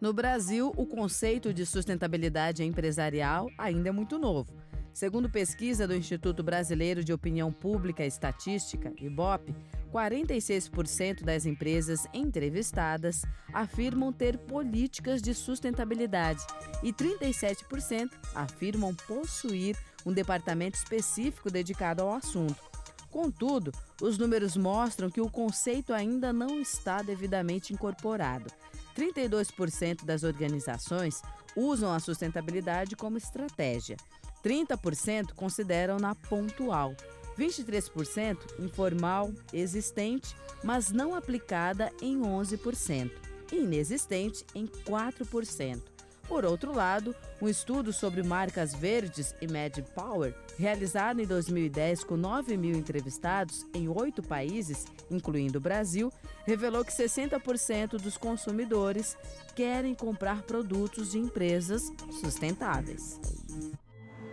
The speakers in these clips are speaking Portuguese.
No Brasil, o conceito de sustentabilidade empresarial ainda é muito novo. Segundo pesquisa do Instituto Brasileiro de Opinião Pública e Estatística, IBOPE, 46% das empresas entrevistadas afirmam ter políticas de sustentabilidade e 37% afirmam possuir um departamento específico dedicado ao assunto. Contudo, os números mostram que o conceito ainda não está devidamente incorporado. 32% das organizações usam a sustentabilidade como estratégia. 30% consideram-na pontual. 23% informal, existente, mas não aplicada em 11%. E inexistente em 4%. Por outro lado, um estudo sobre marcas verdes e Mad Power, realizado em 2010 com 9.000 entrevistados em 8 países, incluindo o Brasil, revelou que 60% dos consumidores querem comprar produtos de empresas sustentáveis.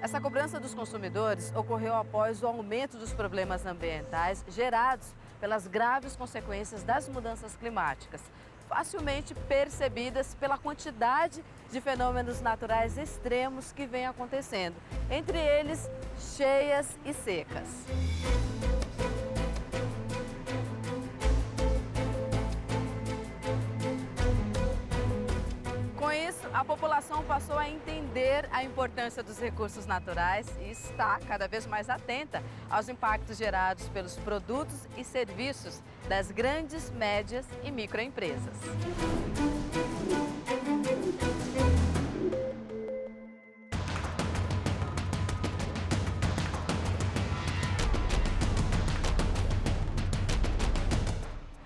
Essa cobrança dos consumidores ocorreu após o aumento dos problemas ambientais gerados pelas graves consequências das mudanças climáticas, facilmente percebidas pela quantidade de fenômenos naturais extremos que vem acontecendo, entre eles cheias e secas. Com isso, a população passou a entender a importância dos recursos naturais e está cada vez mais atenta aos impactos gerados pelos produtos e serviços das grandes, médias e microempresas.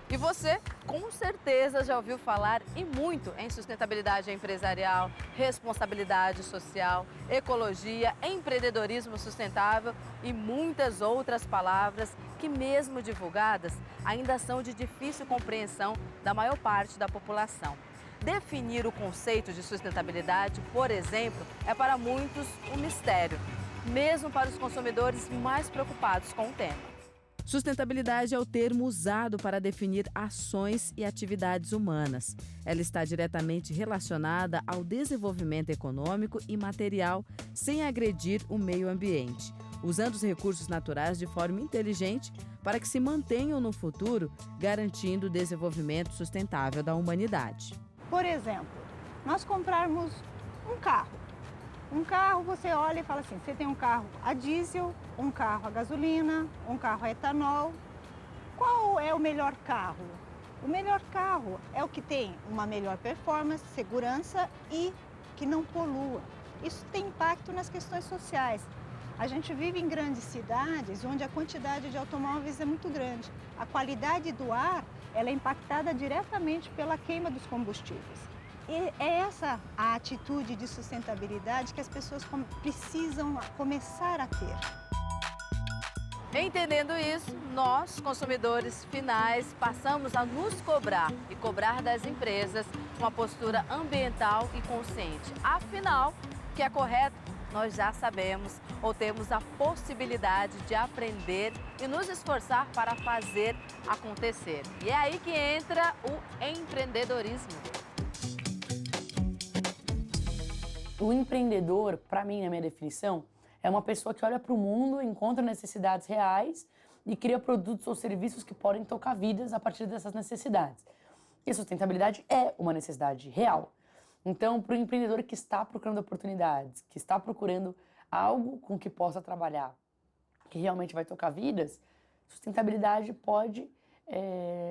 E você, com certeza, já ouviu falar e muito em sustentabilidade empresarial, responsabilidade social, ecologia, empreendedorismo sustentável e muitas outras palavras que, mesmo divulgadas, ainda são de difícil compreensão da maior parte da população. Definir o conceito de sustentabilidade, por exemplo, é para muitos um mistério, mesmo para os consumidores mais preocupados com o tema. Sustentabilidade é o termo usado para definir ações e atividades humanas. Ela está diretamente relacionada ao desenvolvimento econômico e material sem agredir o meio ambiente, usando os recursos naturais de forma inteligente para que se mantenham no futuro, garantindo o desenvolvimento sustentável da humanidade. Por exemplo, nós comprarmos um carro. Um carro, você olha e fala assim, você tem um carro a diesel, um carro a gasolina, um carro a etanol. Qual é o melhor carro? O melhor carro é o que tem uma melhor performance, segurança e que não polua. Isso tem impacto nas questões sociais. A gente vive em grandes cidades onde a quantidade de automóveis é muito grande. A qualidade do ar ela é impactada diretamente pela queima dos combustíveis. E é essa a atitude de sustentabilidade que as pessoas precisam começar a ter. Entendendo isso, nós, consumidores finais, passamos a nos cobrar e cobrar das empresas uma postura ambiental e consciente. Afinal, o que é correto, nós já sabemos ou temos a possibilidade de aprender e nos esforçar para fazer acontecer. E é aí que entra o empreendedorismo. O empreendedor, para mim, na minha definição, é uma pessoa que olha para o mundo, encontra necessidades reais e cria produtos ou serviços que podem tocar vidas a partir dessas necessidades. E a sustentabilidade é uma necessidade real. Então, para o empreendedor que está procurando oportunidades, que está procurando algo com que possa trabalhar, que realmente vai tocar vidas, sustentabilidade pode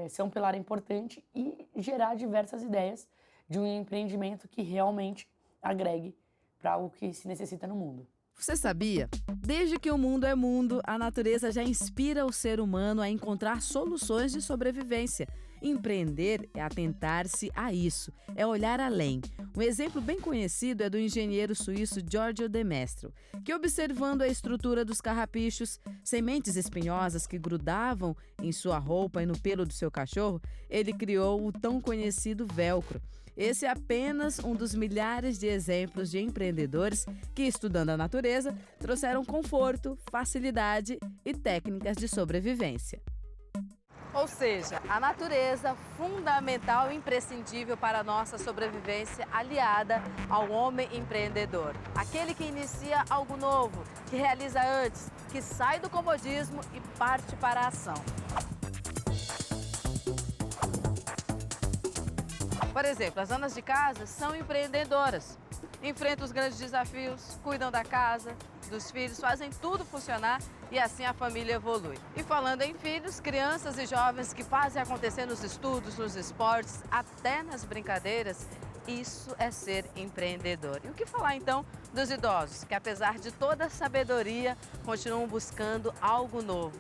ser um pilar importante e gerar diversas ideias de um empreendimento que realmente agregue para o que se necessita no mundo. Você sabia? Desde que o mundo é mundo, a natureza já inspira o ser humano a encontrar soluções de sobrevivência. Empreender é atentar-se a isso, é olhar além. Um exemplo bem conhecido é do engenheiro suíço Giorgio De Mestro, que, observando a estrutura dos carrapichos, sementes espinhosas que grudavam em sua roupa e no pelo do seu cachorro, ele criou o tão conhecido velcro. Esse é apenas um dos milhares de exemplos de empreendedores que, estudando a natureza, trouxeram conforto, facilidade e técnicas de sobrevivência. Ou seja, a natureza fundamental e imprescindível para a nossa sobrevivência, aliada ao homem empreendedor. Aquele que inicia algo novo, que realiza antes, que sai do comodismo e parte para a ação. Por exemplo, as donas de casa são empreendedoras. Enfrentam os grandes desafios, cuidam da casa, dos filhos, fazem tudo funcionar e assim a família evolui. E falando em filhos, crianças e jovens que fazem acontecer nos estudos, nos esportes, até nas brincadeiras, isso é ser empreendedor. E o que falar então dos idosos, que apesar de toda a sabedoria, continuam buscando algo novo.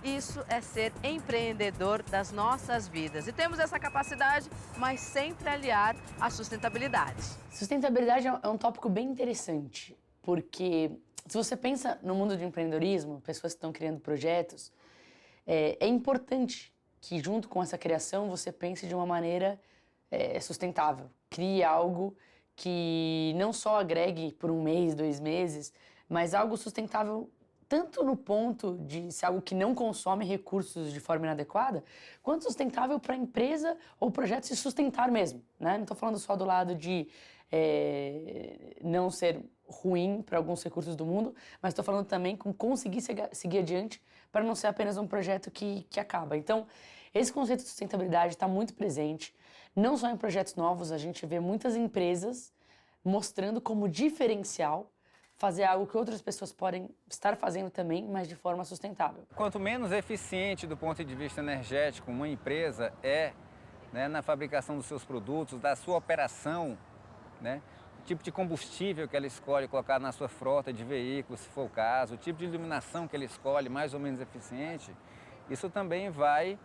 Isso é ser empreendedor das nossas vidas. E temos essa capacidade, mas sempre aliar a sustentabilidade. Sustentabilidade é um tópico bem interessante, porque se você pensa no mundo de empreendedorismo, pessoas que estão criando projetos, é importante que junto com essa criação você pense de uma maneira sustentável. Crie algo que não só agregue por 1 mês, 2 meses, mas algo sustentável tanto no ponto de ser algo que não consome recursos de forma inadequada, quanto sustentável para a empresa ou o projeto se sustentar mesmo, né? Não estou falando só do lado de não ser ruim para alguns recursos do mundo, mas estou falando também com conseguir seguir adiante para não ser apenas um projeto que acaba. Então, esse conceito de sustentabilidade está muito presente, não só em projetos novos, a gente vê muitas empresas mostrando como diferencial fazer algo que outras pessoas podem estar fazendo também, mas de forma sustentável. Quanto menos eficiente do ponto de vista energético uma empresa é, né, na fabricação dos seus produtos, da sua operação, né, o tipo de combustível que ela escolhe colocar na sua frota de veículos, se for o caso, o tipo de iluminação que ela escolhe mais ou menos eficiente, isso também vai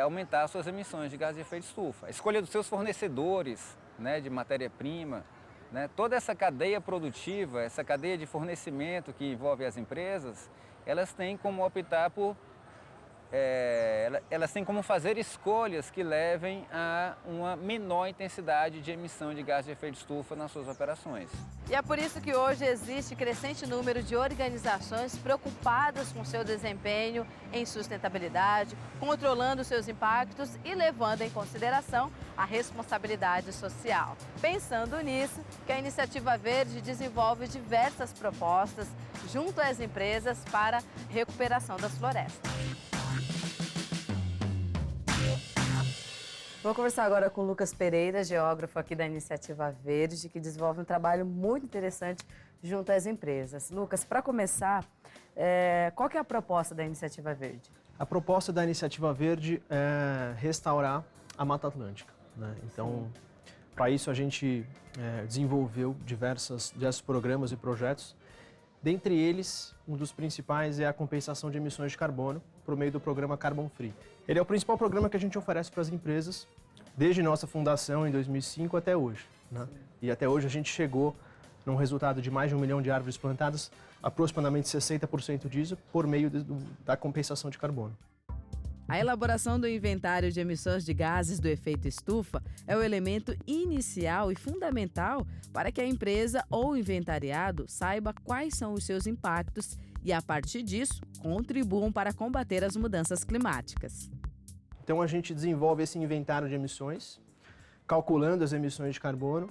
aumentar as suas emissões de gás de efeito estufa. A escolha dos seus fornecedores, né, de matéria-prima, né? Toda essa cadeia produtiva, essa cadeia de fornecimento que envolve as empresas, elas têm como optar por, elas têm como fazer escolhas que levem a uma menor intensidade de emissão de gás de efeito estufa nas suas operações. E é por isso que hoje existe crescente número de organizações preocupadas com seu desempenho em sustentabilidade, controlando seus impactos e levando em consideração a responsabilidade social. Pensando nisso, que a Iniciativa Verde desenvolve diversas propostas junto às empresas para recuperação das florestas. Vou conversar agora com o Lucas Pereira, geógrafo aqui da Iniciativa Verde, que desenvolve um trabalho muito interessante junto às empresas. Lucas, para começar, qual que é a proposta da Iniciativa Verde? A proposta da Iniciativa Verde é restaurar a Mata Atlântica, né? Então, para isso a gente desenvolveu diversos programas e projetos. Dentre eles, um dos principais é a compensação de emissões de carbono por meio do programa Carbon Free. Ele é o principal programa que a gente oferece para as empresas desde nossa fundação em 2005 até hoje, né? E até hoje a gente chegou num resultado de mais de 1 milhão de árvores plantadas, aproximadamente 60% disso por meio da compensação de carbono. A elaboração do inventário de emissões de gases do efeito estufa é o elemento inicial e fundamental para que a empresa ou inventariado saiba quais são os seus impactos e, a partir disso, contribuam para combater as mudanças climáticas. Então a gente desenvolve esse inventário de emissões, calculando as emissões de carbono,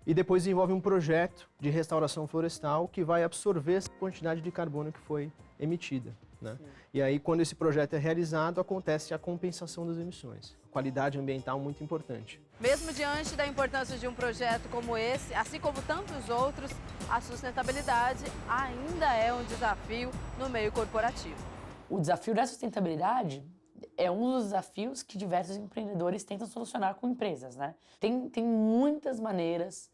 e depois desenvolve um projeto de restauração florestal que vai absorver essa quantidade de carbono que foi emitida, né? E aí, quando esse projeto é realizado, acontece a compensação das emissões. Qualidade ambiental muito importante. Mesmo diante da importância de um projeto como esse, assim como tantos outros, a sustentabilidade ainda é um desafio no meio corporativo. O desafio da sustentabilidade é um dos desafios que diversos empreendedores tentam solucionar com empresas, né? Tem muitas maneiras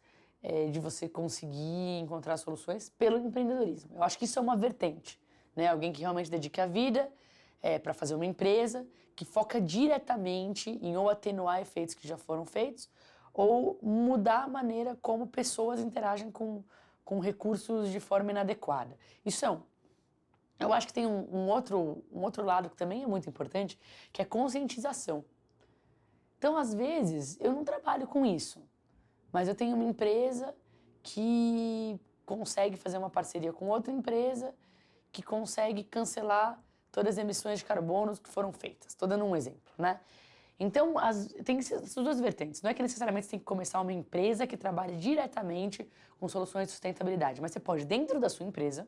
de você conseguir encontrar soluções pelo empreendedorismo. Eu acho que isso é uma vertente, né? Alguém que realmente dedica a vida para fazer uma empresa que foca diretamente em ou atenuar efeitos que já foram feitos ou mudar a maneira como pessoas interagem com recursos de forma inadequada. Isso é um. Eu acho que tem um outro lado que também é muito importante, que é conscientização. Então, às vezes, eu não trabalho com isso, mas eu tenho uma empresa que consegue fazer uma parceria com outra empresa que consegue cancelar todas as emissões de carbono que foram feitas. Estou dando um exemplo, né? Então, tem essas duas vertentes. Não é que necessariamente você tem que começar uma empresa que trabalhe diretamente com soluções de sustentabilidade, mas você pode, dentro da sua empresa,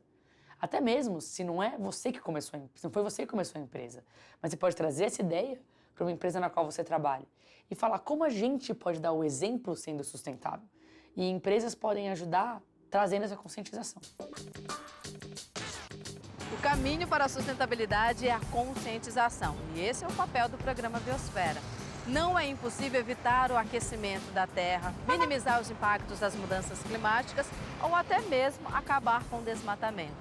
até mesmo se não é você que começou, se não foi você que começou a empresa, mas você pode trazer essa ideia para uma empresa na qual você trabalha e falar como a gente pode dar o exemplo sendo sustentável. E empresas podem ajudar trazendo essa conscientização. O caminho para a sustentabilidade é a conscientização, e esse é o papel do programa Biosfera. Não é impossível evitar o aquecimento da Terra, minimizar os impactos das mudanças climáticas ou até mesmo acabar com o desmatamento.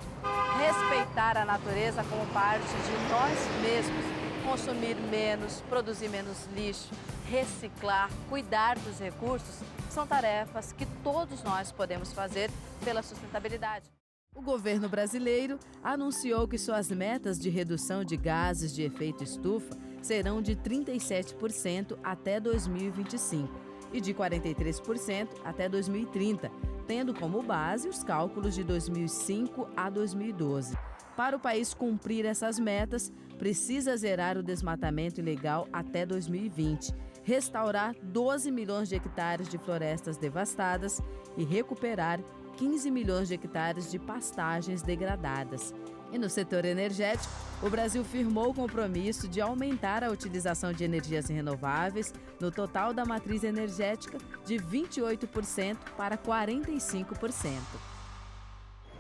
Respeitar a natureza como parte de nós mesmos, consumir menos, produzir menos lixo, reciclar, cuidar dos recursos, são tarefas que todos nós podemos fazer pela sustentabilidade. O governo brasileiro anunciou que suas metas de redução de gases de efeito estufa serão de 37% até 2025 e de 43% até 2030, tendo como base os cálculos de 2005 a 2012. Para o país cumprir essas metas, precisa zerar o desmatamento ilegal até 2020, restaurar 12 milhões de hectares de florestas devastadas e recuperar 15 milhões de hectares de pastagens degradadas. E no setor energético, o Brasil firmou o compromisso de aumentar a utilização de energias renováveis no total da matriz energética de 28% para 45%.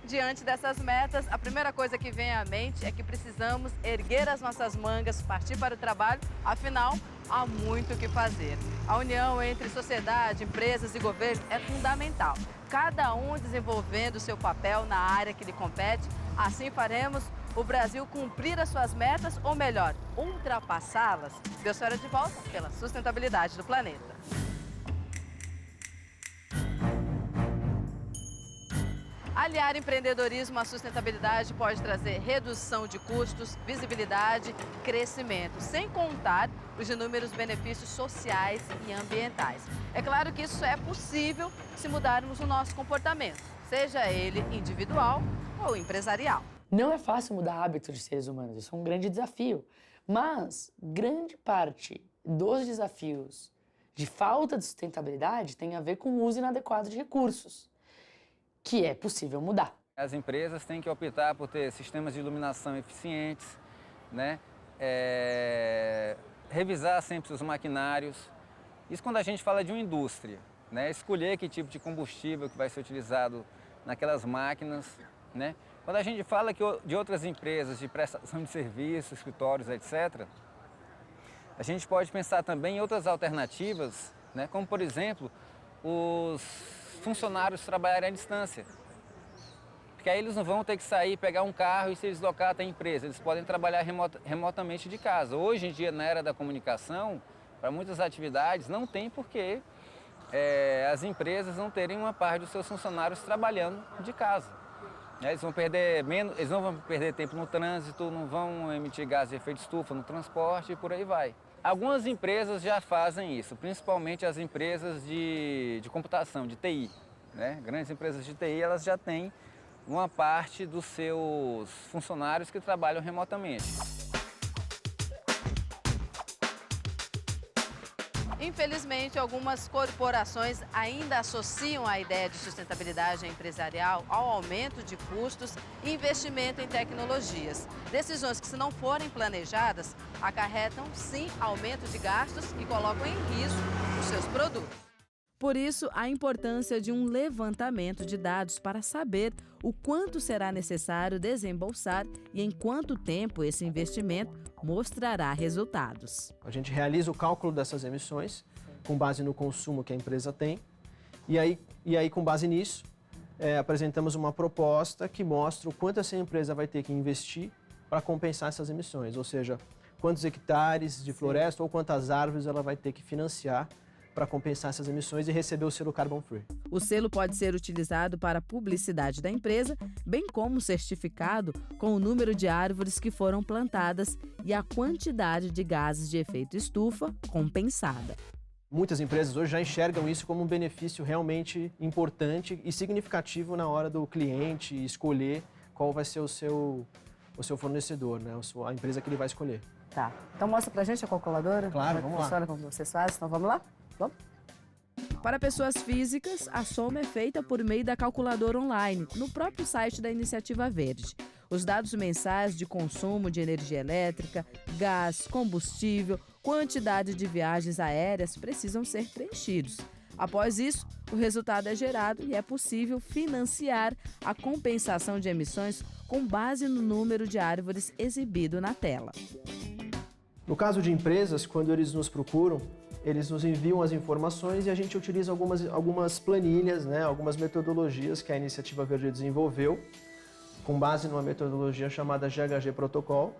Diante dessas metas, a primeira coisa que vem à mente é que precisamos erguer as nossas mangas, partir para o trabalho, afinal, há muito o que fazer. A união entre sociedade, empresas e governo é fundamental. Cada um desenvolvendo o seu papel na área que lhe compete, assim faremos o Brasil cumprir as suas metas, ou melhor, ultrapassá-las. Biosfera de volta pela sustentabilidade do planeta. Aliar empreendedorismo à sustentabilidade pode trazer redução de custos, visibilidade, crescimento, sem contar os inúmeros benefícios sociais e ambientais. É claro que isso é possível se mudarmos o nosso comportamento, seja ele individual ou empresarial. Não é fácil mudar hábitos de seres humanos, isso é um grande desafio. Mas grande parte dos desafios de falta de sustentabilidade tem a ver com o uso inadequado de recursos, que é possível mudar. As empresas têm que optar por ter sistemas de iluminação eficientes, né? Revisar sempre os maquinários. Isso quando a gente fala de uma indústria, né? Escolher que tipo de combustível que vai ser utilizado naquelas máquinas, né? Quando a gente fala de outras empresas de prestação de serviços, escritórios, etc., a gente pode pensar também em outras alternativas, né? Como, por exemplo, os funcionários trabalharem à distância. Porque aí eles não vão ter que sair, pegar um carro e se deslocar até a empresa. Eles podem trabalhar remotamente de casa. Hoje em dia, na era da comunicação, para muitas atividades, não tem porquê as empresas não terem uma parte dos seus funcionários trabalhando de casa. Eles vão perder menos, eles não vão perder tempo no trânsito, não vão emitir gases de efeito estufa no transporte e por aí vai. Algumas empresas já fazem isso, principalmente as empresas de computação, de TI, né? Grandes empresas de TI, elas já têm uma parte dos seus funcionários que trabalham remotamente. Infelizmente, algumas corporações ainda associam a ideia de sustentabilidade empresarial ao aumento de custos e investimento em tecnologias. Decisões que, se não forem planejadas, acarretam, sim, aumento de gastos e colocam em risco os seus produtos. Por isso, a importância de um levantamento de dados para saber o quanto será necessário desembolsar e em quanto tempo esse investimento mostrará resultados. A gente realiza o cálculo dessas emissões com base no consumo que a empresa tem e aí com base nisso, apresentamos uma proposta que mostra o quanto essa empresa vai ter que investir para compensar essas emissões, ou seja, quantos hectares de floresta ou quantas árvores ela vai ter que financiar para compensar essas emissões e receber o selo Carbon Free. O selo pode ser utilizado para a publicidade da empresa, bem como certificado com o número de árvores que foram plantadas e a quantidade de gases de efeito estufa compensada. Muitas empresas hoje já enxergam isso como um benefício realmente importante e significativo na hora do cliente escolher qual vai ser o seu o seu fornecedor, né? A empresa que ele vai escolher. Tá. Então mostra pra gente a calculadora. Claro, como vamos lá. funciona, como vocês fazem. Então vamos lá? Vamos? Para pessoas físicas, a soma é feita por meio da calculadora online, no próprio site da Iniciativa Verde. Os dados mensais de consumo de energia elétrica, gás, combustível, quantidade de viagens aéreas precisam ser preenchidos. Após isso, o resultado é gerado e é possível financiar a compensação de emissões com base no número de árvores exibido na tela. No caso de empresas, quando eles nos procuram, eles nos enviam as informações e a gente utiliza algumas planilhas, né, algumas metodologias que a Iniciativa Verde desenvolveu, com base numa metodologia chamada GHG Protocol.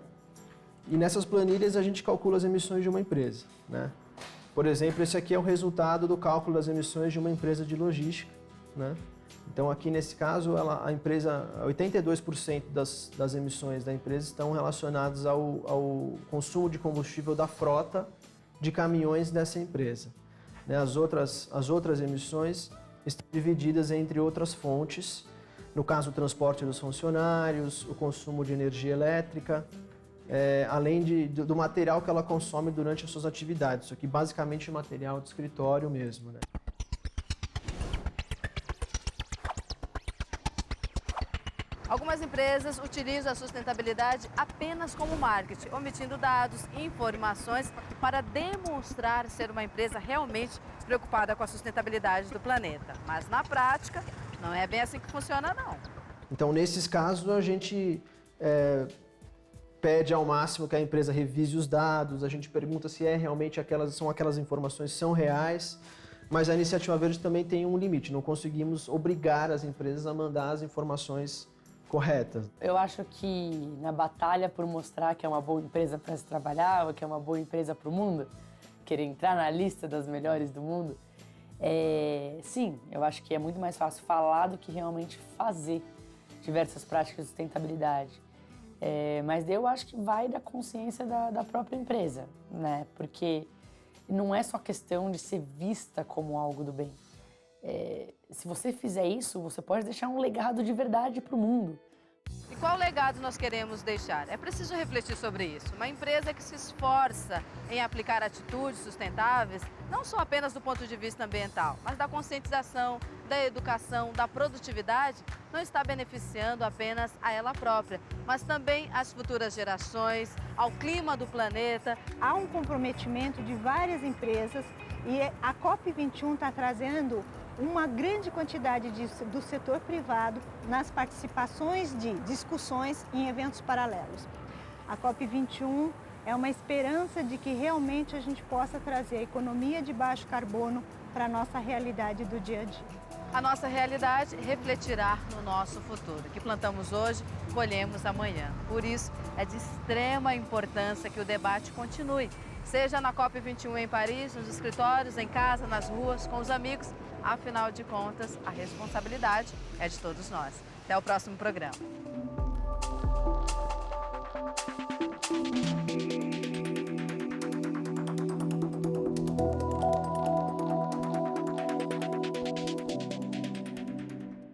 E nessas planilhas a gente calcula as emissões de uma empresa, né? Por exemplo, esse aqui é o resultado do cálculo das emissões de uma empresa de logística, né? Então aqui nesse caso, a empresa, 82% das emissões da empresa estão relacionadas ao consumo de combustível da frota de caminhões dessa empresa, né? As outras emissões estão divididas entre outras fontes, no caso o transporte dos funcionários, o consumo de energia elétrica, além do material que ela consome durante as suas atividades. Isso aqui basicamente é material de escritório mesmo, né? Algumas empresas utilizam a sustentabilidade apenas como marketing, omitindo dados e informações para demonstrar ser uma empresa realmente preocupada com a sustentabilidade do planeta. Mas na prática, não é bem assim que funciona, não. Então, nesses casos, a gente pede ao máximo que a empresa revise os dados, a gente pergunta se realmente aquelas informações são reais, mas a Iniciativa Verde também tem um limite, não conseguimos obrigar as empresas a mandar as informações corretas. Eu acho que na batalha por mostrar que é uma boa empresa para se trabalhar, ou que é uma boa empresa para o mundo, querer entrar na lista das melhores do mundo, sim, eu acho que é muito mais fácil falar do que realmente fazer diversas práticas de sustentabilidade. Mas eu acho que vai da consciência da própria empresa, né? Porque não é só questão de ser vista como algo do bem. Se você fizer isso, você pode deixar um legado de verdade para o mundo. E qual legado nós queremos deixar? É preciso refletir sobre isso. Uma empresa que se esforça em aplicar atitudes sustentáveis, não só apenas do ponto de vista ambiental, mas da conscientização, da educação, da produtividade, não está beneficiando apenas a ela própria, mas também as futuras gerações, ao clima do planeta. Há um comprometimento de várias empresas e a COP21 está trazendo uma grande quantidade do setor privado nas participações de discussões em eventos paralelos. A COP21 é uma esperança de que realmente a gente possa trazer a economia de baixo carbono para a nossa realidade do dia a dia. A nossa realidade refletirá no nosso futuro. O que plantamos hoje, colhemos amanhã. Por isso, é de extrema importância que o debate continue. Seja na COP21 em Paris, nos escritórios, em casa, nas ruas, com os amigos. Afinal de contas, a responsabilidade é de todos nós. Até o próximo programa.